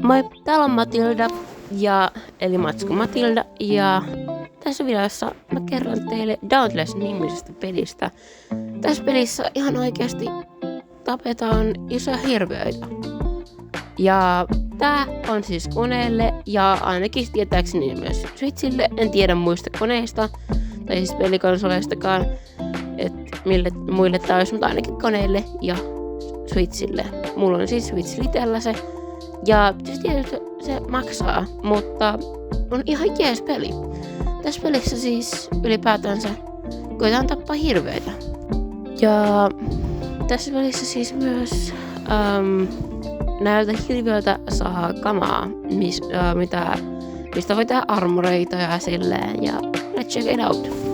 Moi, täällä on Matilda, eli Matsku Matilda, ja tässä videossa mä kerron teille Dauntless-nimisestä pelistä. Tässä pelissä ihan oikeasti tapetaan isoja hirviöitä. Ja tää on siis koneelle ja ainakin tietääkseni myös Switchille, en tiedä muista koneista, tai siis pelikonsoleistakaan, että mille muille tää olisi, mutta ainakin koneelle ja Switchille. Mulla on siis Switch Litellä se. Ja tietysti se maksaa, mutta on ihan jees peli. Tässä pelissä siis ylipäätänsä koetaan tappaa hirveitä. Ja tässä pelissä siis myös näiltä hirviöiltä saa kamaa, mistä voi tehdä armoreita ja silleen. Ja let's check it out.